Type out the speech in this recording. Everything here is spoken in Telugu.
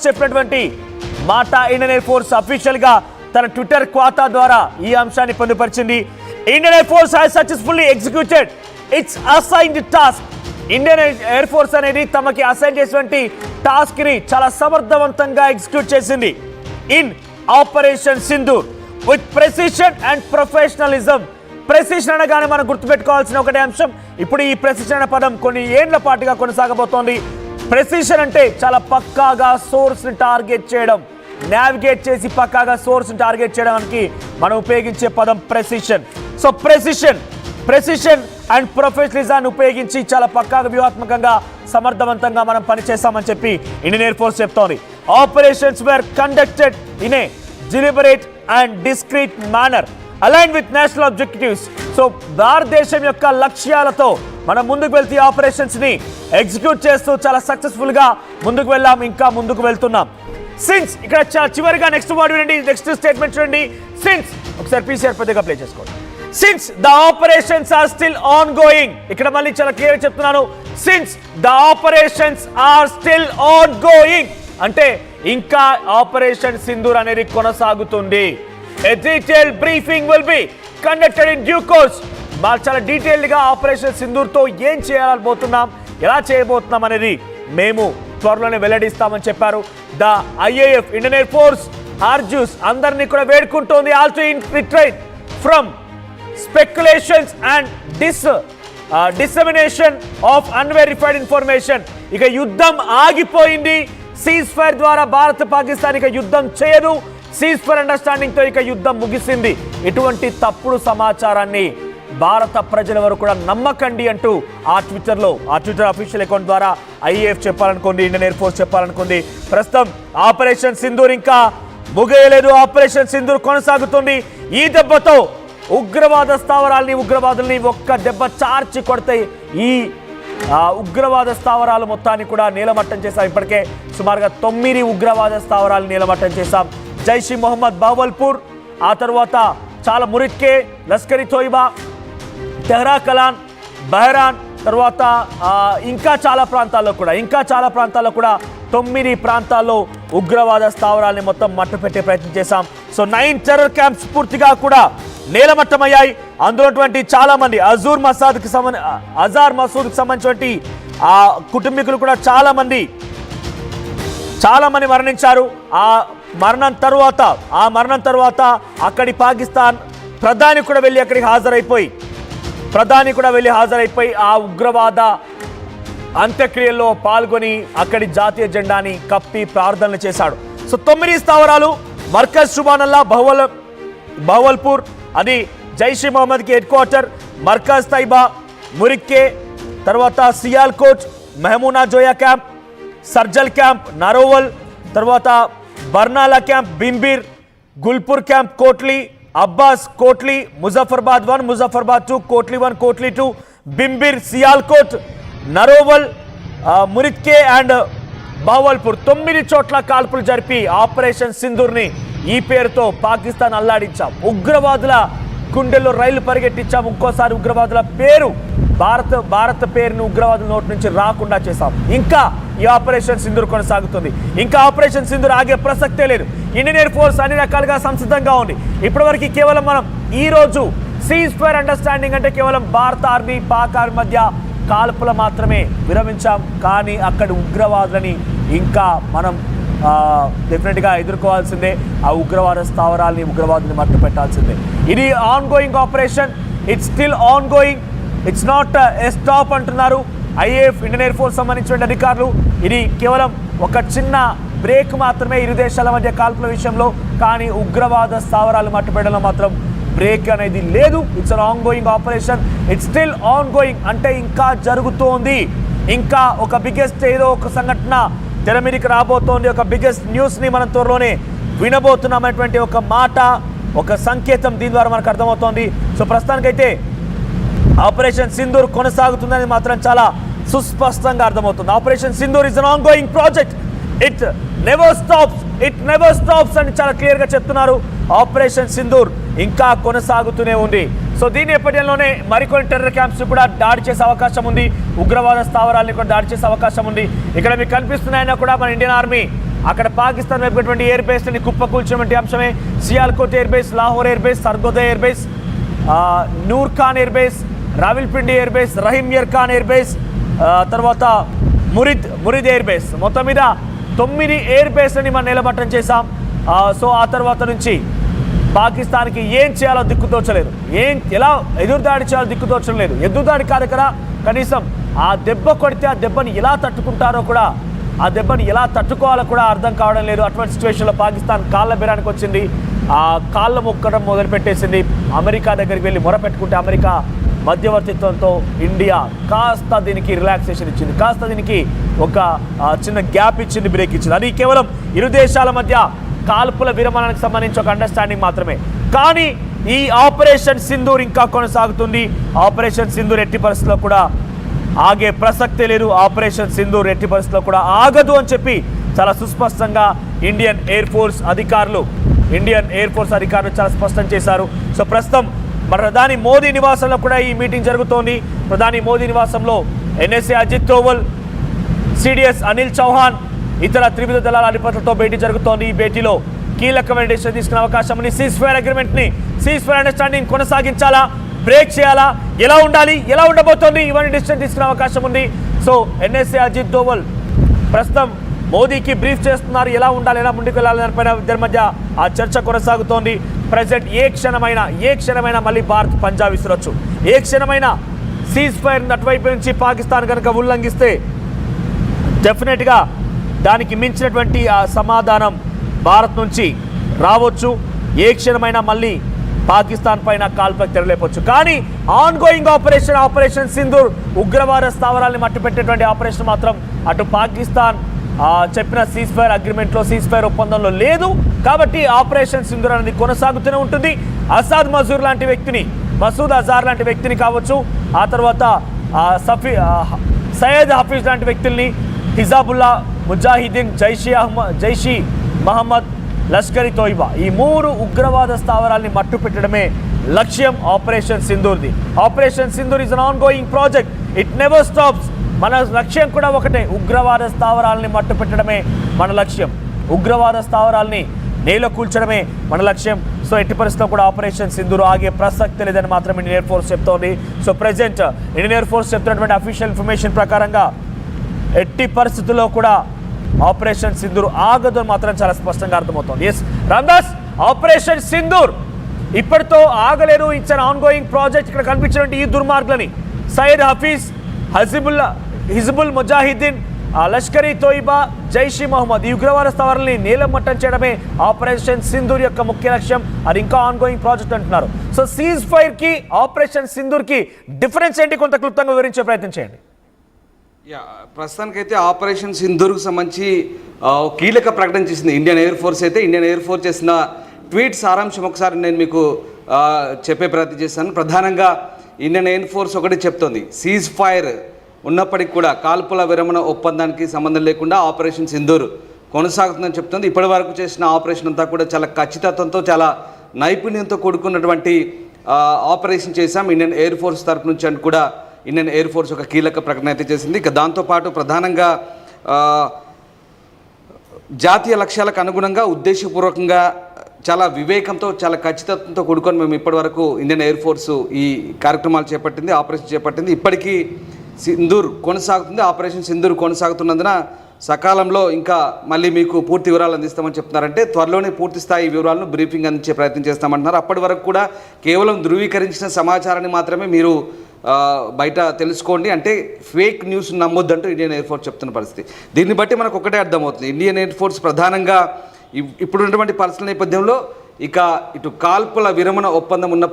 చెప్పినటువంటి మాట ఇండియన్ ఎయిర్ ఫోర్స్ అఫీషియల్ గా తన ట్విట్టర్ ఖాతా ద్వారా ఈ అంశాన్ని పొందుపరిచింది. Indian air force has successfully executed its assigned task. Indian air force అనేది తమకి అసైన్ చేసినటువంటి టాస్క్ ని చాలా సమర్థవంతంగా ఎగ్జిక్యూట్ చేసింది. In operation Sindoor with precision and professionalism. Precision అనగానే మనం గుర్తుపెట్టుకోవాల్సిన ఒకటే అంశం, ఇప్పుడు ఈ ప్రెసిషన్ అనే పదం కొన్ని ఏళ్ల పాటుగా కొనసాగబోతోంది. ప్రెసిషన్ అంటే చాలా పక్కాగా సోర్స్ ని టార్గెట్ చేయడం, నావిగేట్ చేసి పక్కాగా సోర్స్ ని టార్గెట్ చేయడానికి మనం ఉపయోగించే పదం ప్రెసిషన్. సో ప్రెసిషన్ అండ్ ప్రొఫెషనలిజాన్ని ఉపయోగించి చాలా పక్కాగా వ్యూహాత్మకంగా సమర్థవంతంగా మనం పనిచేస్తామని చెప్పి ఇండియన్ ఎయిర్ ఫోర్స్ చెప్తోంది. Operations were conducted in a deliberate and discreet manner align with national objectives. So భారతదేశం యొక్క లక్ష్యాలతో మనం ముందుకు వెళ్తే ఆపరేషన్స్ ని ఎగ్జిక్యూట్ చేస్తూ చాలా సక్సెస్ఫుల్ గా ముందుకు వెళ్ళాం, ఇంకా ముందుకు వెళ్తున్నాం. సిన్స్ ఇక్కడ చివరిగా నెక్స్ట్ వర్డ్ వినండి, నెక్స్ట్ స్టేట్మెంట్ చూడండి. సిన్స్ ఒకసారి పీసీఆర్ పెద్దగా ప్లే చేసుకోండి. Since the operations are still ongoing. ఇక్కడ మళ్ళీ చాలా క్లియర్ చెప్తున్నాను, since the operations are still ongoing అంటే ఇంకా ఆపరేషన్ సింధూర్ అనేది కొనసాగుతుంది. A detailed briefing will be conducted in due course. చాలా డీటెయిల్డ్ గా ఆపరేషన్ సింధూర్ తో ఏం చేయాలనుకుంటున్నాం, ఎలా చేయబోతున్నాం అనేది మేము త్వరలోనే వెల్లడిస్తామని చెప్పారు. The IAF Indian air force urges అందరినీ కూడా వేడుకుంటోంది also in retreat from speculations and dissemination of unverified information. ఇక యుద్ధం ఆగిపోయింది, సీజ్ ఫైర్ ద్వారా భారత్ పాకిస్తాన్ ఇక యుద్ధం చేయదు, సీజ్ ఫైర్ అండర్స్టాండింగ్ తో ఇక యుద్ధం ముగిసింది. ఇటువంటి తప్పుడు సమాచారాన్ని భారత ప్రజల వరకు కూడా నమ్మకండి అంటూ ఆ ట్విట్టర్ అఫీషియల్ అకౌంట్ ద్వారా ఐఏఎఫ్ చెప్పాలనుకుంది, ఇండియన్ ఎయిర్ ఫోర్స్ చెప్పాలనుకుంది. ప్రస్తుతం ఆపరేషన్ సింధూర్ ఇంకా ముగియలేదు, ఆపరేషన్ సింధూర్ కొనసాగుతుంది. ఈ దెబ్బతో ఉగ్రవాద ఉగ్రవాదుల్ని ఒక్క దెబ్బ చార్చి కొడతాయి. ఈ ఉగ్రవాద స్థావరాలు మొత్తాన్ని కూడా నీలమట్టం చేశాం. ఇప్పటికే సుమారుగా 9 ఉగ్రవాద స్థావరాలు నీలమట్టం చేశాం. జైష్ ఈ మొహమ్మద్ బావల్పూర్, ఆ తర్వాత చాలా మురిట్కే, లష్కర్ ఇ తోయిబా, తెహ్రా కలాన్, బహ్రాన్, తర్వాత ఇంకా చాలా ప్రాంతాల్లో కూడా 9 ప్రాంతాల్లో ఉగ్రవాద స్థావరాలని మొత్తం మట్టుపెట్టే ప్రయత్నం చేశాం. సో 9 టెర్రర్ క్యాంప్స్ పూర్తిగా కూడా నేలమట్టమయ్యాయి. అందులో చాలా మంది అజార్ మసూద్కి సంబంధించినటువంటి ఆ కుటుంబీకులు కూడా చాలా మంది మరణించారు. ఆ మరణం తర్వాత అక్కడి పాకిస్తాన్ ప్రధాని కూడా వెళ్ళి అక్కడికి హాజరైపోయి ఆ ఉగ్రవాద అంత్యక్రియల్లో పాల్గొని అక్కడి జాతీయ జెండాని కప్పి ప్రార్థనలు చేశాడు. సో 9 స్థావరాలు, మర్కజ్ సుబానల్లా బహవల్పూర్, అది జైష్ ఈ మొహమ్మద్కి హెడ్ క్వార్టర్, మర్కజ్ తైబా, మురిక్కే, తర్వాత సియాల్కోట్, మెహమూనా జోయా క్యాంప్, సర్జల్ క్యాంప్, నరోవల్, తర్వాత Barnala camp, Bhimber, Gulpur camp, Kotli, Abbas, Kotli, Muzaffarabad 1, Muzaffarabad 2, Kotli 1, Kotli 2, Bhimber, Sialkot, Narowal, Muridke and Bahawalpur 9 చోట్ల కాల్పులు జరిపి ఆపరేషన్ సింధూర్ని ఈ పేరుతో పాకిస్తాన్ అల్లాడించాం. ఉగ్రవాదుల గుండెల్లో రైలు పరిగెట్టించాం. ఇంకోసారి ఉగ్రవాదుల పేరు భారత పేరును ఉగ్రవాదుల నోటి నుంచి రాకుండా చేశాం. ఇంకా ఈ ఆపరేషన్ సింధూర్ కొనసాగుతుంది. ఇంకా ఆపరేషన్ సింధూర్ ఆగే ప్రసక్తే లేదు. ఇండియన్ ఎయిర్ ఫోర్స్ అన్ని రకాలుగా సంసిద్ధంగా ఉంది. ఇప్పటివరకు కేవలం మనం ఈ రోజు సీజ్ ఫైర్ అండర్స్టాండింగ్ అంటే కేవలం భారత ఆర్మీ పాక్ ఆర్మీ మధ్య కాల్పులు మాత్రమే విరమించాం. కానీ అక్కడి ఉగ్రవాదులని ఇంకా మనం డెఫినెట్గా ఎదుర్కోవాల్సిందే. ఆ ఉగ్రవాద ఉగ్రవాదుల్ని మట్టు పెట్టాల్సిందే. ఇది on going operation, it's still on going, it's not a stop అంటున్నారు ఐఏఎఫ్ ఇండియన్ ఎయిర్ ఫోర్స్ సంబంధించిన అధికారులు. ఇది కేవలం ఒక చిన్న బ్రేక్ మాత్రమే ఇరు దేశాల మధ్య కాల్పుల విషయంలో. కానీ ఉగ్రవాద స్థావరాలు మట్టుపెట్టడంలో మాత్రం బ్రేక్ అనేది లేదు. It's an on going operation, it's still ongoing అంటే ఇంకా జరుగుతోంది. ఇంకా ఒక బిగ్గెస్ట్ ఏదో ఒక సంఘటన తెర మీదకి రాబోతోంది. ఒక బిగ్గెస్ట్ న్యూస్ని మనం త్వరలోనే వినబోతున్నామనేటువంటి ఒక మాట, ఒక సంకేతం దీని ద్వారా మనకు అర్థమవుతోంది. సో ప్రస్తుతానికైతే ఆపరేషన్ సింధూర్ కొనసాగుతుందని మాత్రం చాలా సుస్పష్టంగా అర్థమవుతుంది. Operation Sindoor is an on going project, it never stops అని చాలా క్లియర్గా చెప్తున్నారు. ఆపరేషన్ సింధూర్ ఇంకా కొనసాగుతూనే ఉంది. సో దీని నేపథ్యంలోనే మరికొన్ని టెర్రర్ క్యాంప్స్ కూడా దాడి చేసే అవకాశం ఉంది, ఉగ్రవాద స్థావరాలని కూడా దాడి చేసే అవకాశం ఉంది. ఇక్కడ మీకు కనిపిస్తున్నాయన్నా కూడా మన ఇండియన్ ఆర్మీ అక్కడ పాకిస్తాన్ వైపుటువంటి ఎయిర్ బేస్ని కుప్పకూల్చినటువంటి అంశమే Sialkot air base, Lahore air base, Sargodha air base, Noor Khan air base, Rawalpindi air base, Rahim your Khan air base, తర్వాత మురిద్ ఎయిర్ బేస్. మొత్తం మీద 9 ఎయిర్ బేస్లని మనం నిలబట్టం చేశాం. సో ఆ తర్వాత నుంచి పాకిస్తాన్కి ఏం చేయాలో దిక్కుతోచలేదు, ఎలా ఎదురుదాడి చేయాలో దిక్కుతోచడం లేదు. ఎదురుదాడి కాదు కదా, కనీసం ఆ దెబ్బ కొడితే ఆ దెబ్బని ఎలా తట్టుకుంటారో కూడా, ఆ దెబ్బని ఎలా తట్టుకోవాలో కూడా అర్థం కావడం లేదు. అటువంటి సిచ్యువేషన్లో పాకిస్తాన్ కాళ్ళ బెరానికి వచ్చింది, ఆ కాళ్ళ మొక్కడం మొదలుపెట్టేసింది. అమెరికా దగ్గరికి వెళ్ళి మొరపెట్టుకుంటే అమెరికా మధ్యవర్తిత్వంతో ఇండియా కాస్త దీనికి రిలాక్సేషన్ ఇచ్చింది, కాస్త దీనికి ఒక చిన్న గ్యాప్ ఇచ్చింది, బ్రేక్ ఇచ్చింది. అది కేవలం ఇరు దేశాల మధ్య కాల్పుల విరమణానికి సంబంధించి ఒక అండర్స్టాండింగ్ మాత్రమే. కానీ ఈ ఆపరేషన్ సింధూర్ ఇంకా కొనసాగుతుంది. ఆపరేషన్ సింధూర్ ఎట్టి పరిస్థితుల్లో కూడా ఆగే ప్రసక్తే లేదు. ఆపరేషన్ సింధూర్ ఎట్టి పరిస్థితుల్లో కూడా ఆగదు అని చెప్పి చాలా సుస్పష్టంగా ఇండియన్ ఎయిర్ ఫోర్స్ అధికారులు చాలా స్పష్టం చేశారు. సో ప్రస్తుతం ప్రధాని మోదీ నివాసంలో కూడా ఈ మీటింగ్ జరుగుతోంది. ప్రధాని మోదీ నివాసంలో ఎన్ఎస్ఏ అజిత్ దోవల్, సిడిఎస్ అనిల్ చౌహాన్, ఇతర త్రివిధ దళాల అధిపతులతో భేటీ జరుగుతోంది. ఈ భేటీలో కీలకమైన డిసిషన్ తీసుకునే అవకాశం ఉంది. సీజ్ ఫైర్ అగ్రిమెంట్ని, సీజ్ ఫైర్ అండర్స్టాండింగ్ కొనసాగించాలా, బ్రేక్ చేయాలా, ఎలా ఉండాలి, ఎలా ఉండబోతోంది, ఇవన్నీ డిసిషన్ తీసుకునే అవకాశం ఉంది. సో ఎన్ఎస్ఏ అజిత్ దోవల్ ప్రస్తుతం మోదీకి బ్రీఫ్ చేస్తున్నారు, ఎలా ఉండాలి, ఎలా ముందుకు వెళ్ళాలి దానిపైన ఇద్దరి మధ్య ఆ చర్చ కొనసాగుతోంది. ప్రెసిడెంట్ ఏ క్షణమైనా మళ్ళీ భారత్ పంజాబ్ విసిరొచ్చు. ఏ క్షణమైనా సీజ్ ఫైర్ అటువైపు నుంచి పాకిస్తాన్ కనుక ఉల్లంఘిస్తే డెఫినెట్గా దానికి మించినటువంటి ఆ సమాధానం భారత్ నుంచి రావచ్చు. ఏ క్షణమైనా మళ్ళీ పాకిస్తాన్ పైన కాల్పులకు తెరలేపొచ్చు. కానీ ఆన్గోయింగ్ ఆపరేషన్ సింధూర్ ఉగ్రవాద స్థావరాల్ని మట్టుపెట్టేటువంటి ఆపరేషన్ మాత్రం అటు పాకిస్తాన్ చెప్పిన సీజ్ ఫైర్ అగ్రిమెంట్లో, సీజ్ ఫైర్ ఒప్పందంలో లేదు. కాబట్టి ఆపరేషన్ సింధూర్ అనేది కొనసాగుతూనే ఉంటుంది. మసూద్ అజార్ లాంటి వ్యక్తిని కావచ్చు, ఆ తర్వాత సయ్యద్ హఫీజ్ లాంటి వ్యక్తుల్ని, హిజాబుల్లా, ముజాహిదీన్, జైషీ మహమ్మద్, లష్కర్ ఇ తోయిబా, ఈ 3 ఉగ్రవాద స్థావరాల్ని మట్టు పెట్టడమే లక్ష్యం ఆపరేషన్ సింధూర్ది. Operation Sindoor is an ongoing project, it never stops. మన లక్ష్యం కూడా ఒకటే, ఉగ్రవాద స్థావరాలని మట్టు పెట్టడమే మన లక్ష్యం, ఉగ్రవాద స్థావరాలని నేల కూల్చడమే మన లక్ష్యం. సో ఎట్టి పరిస్థితుల్లో కూడా ఆపరేషన్ సింధూర్ ఆగే ప్రసక్తి లేదని మాత్రం ఇండియన్ ఎయిర్ ఫోర్స్ చెప్తోంది. So present Indian air force చెప్తున్నటువంటి అఫీషియల్ ఇన్ఫర్మేషన్ ప్రకారంగా ఎట్టి పరిస్థితుల్లో కూడా ఆపరేషన్ సింధూర్ ఆగదు అని మాత్రం చాలా స్పష్టంగా అర్థమవుతోంది. ఎస్ రామ్దాస్, ఆపరేషన్ సింధూర్ ఇప్పటితో ఆగలేరు, ఇట్స్ అన్ ఆన్గోయింగ్ ప్రాజెక్ట్. ఇక్కడ కనిపించినటువంటి ఈ దుర్మార్గులని సయ్యద్ హఫీజ్, హిజ్బుల్ ముజాహిదీన్, లష్కర్ ఇ తోయిబా, జైషీ మహమ్మద్, ఈ ఉగ్రవాద స్థావరాలని నీలమట్టం చేయడమే ఆపరేషన్ సింధూర్ యొక్క ముఖ్య లక్ష్యం. అది ఇంకా ఆన్గోయింగ్ ప్రాజెక్ట్ అంటున్నారు. సో సీజ్ ఫైర్ కి ఆపరేషన్ సింధూర్ కి డిఫరెన్స్ ఏంటి, కొంత క్లుప్తంగా వివరించే ప్రయత్నం చేయండి. ప్రస్తుతానికైతే ఆపరేషన్ సింధూర్కు సంబంధించి కీలక ప్రకటన చేసింది ఇండియన్ ఎయిర్ ఫోర్స్. అయితే ఇండియన్ ఎయిర్ ఫోర్స్ చేసిన ట్వీట్ సారాంశం ఒకసారి నేను మీకు చెప్పే ప్రయత్నం చేశాను. ప్రధానంగా ఇండియన్ ఎయిర్ ఫోర్స్ ఒకటి చెప్తోంది, సీజ్ ఫైర్ ఉన్నప్పటికీ కూడా కాల్పుల విరమణ ఒప్పందానికి సంబంధం లేకుండా ఆపరేషన్ సింధూర్ కొనసాగుతుందని చెప్తుంది. ఇప్పటి వరకు చేసిన ఆపరేషన్ అంతా కూడా చాలా ఖచ్చితత్వంతో, చాలా నైపుణ్యంతో కూడుకున్నటువంటి ఆపరేషన్ చేశాం ఇండియన్ ఎయిర్ ఫోర్స్ తరఫు నుంచి అని కూడా ఇండియన్ ఎయిర్ ఫోర్స్ ఒక కీలక ప్రకటన అయితే చేసింది. ఇక దాంతోపాటు ప్రధానంగా జాతీయ లక్ష్యాలకు అనుగుణంగా ఉద్దేశపూర్వకంగా చాలా వివేకంతో, చాలా ఖచ్చితత్వంతో కూడుకొని మేము ఇప్పటివరకు ఇండియన్ ఎయిర్ ఫోర్సు ఈ కార్యక్రమాలు చేపట్టింది, ఆపరేషన్ చేపట్టింది. ఇప్పటికీ సింధూర్ కొనసాగుతుంది. ఆపరేషన్ సింధూర్ కొనసాగుతున్నందున సకాలంలో ఇంకా మళ్ళీ మీకు పూర్తి వివరాలు అందిస్తామని చెప్తున్నారంటే త్వరలోనే పూర్తి స్థాయి వివరాలను బ్రీఫింగ్ అందించే ప్రయత్నం చేస్తామంటున్నారు. అప్పటి వరకు కూడా కేవలం ధృవీకరించిన సమాచారాన్ని మాత్రమే మీరు బయట తెలుసుకోండి, అంటే ఫేక్ న్యూస్ నమ్మొద్దంటూ ఇండియన్ ఎయిర్ ఫోర్స్ చెప్తున్న పరిస్థితి. దీన్ని బట్టి మనకు ఒకటే అర్థమవుతుంది, ఇండియన్ ఎయిర్ ఫోర్స్ ప్రధానంగా ఇప్పుడున్నటువంటి పరిస్థితుల నేపథ్యంలో ఇక ఇటు కాల్పుల విరమణ ఒప్పందం ఉన్న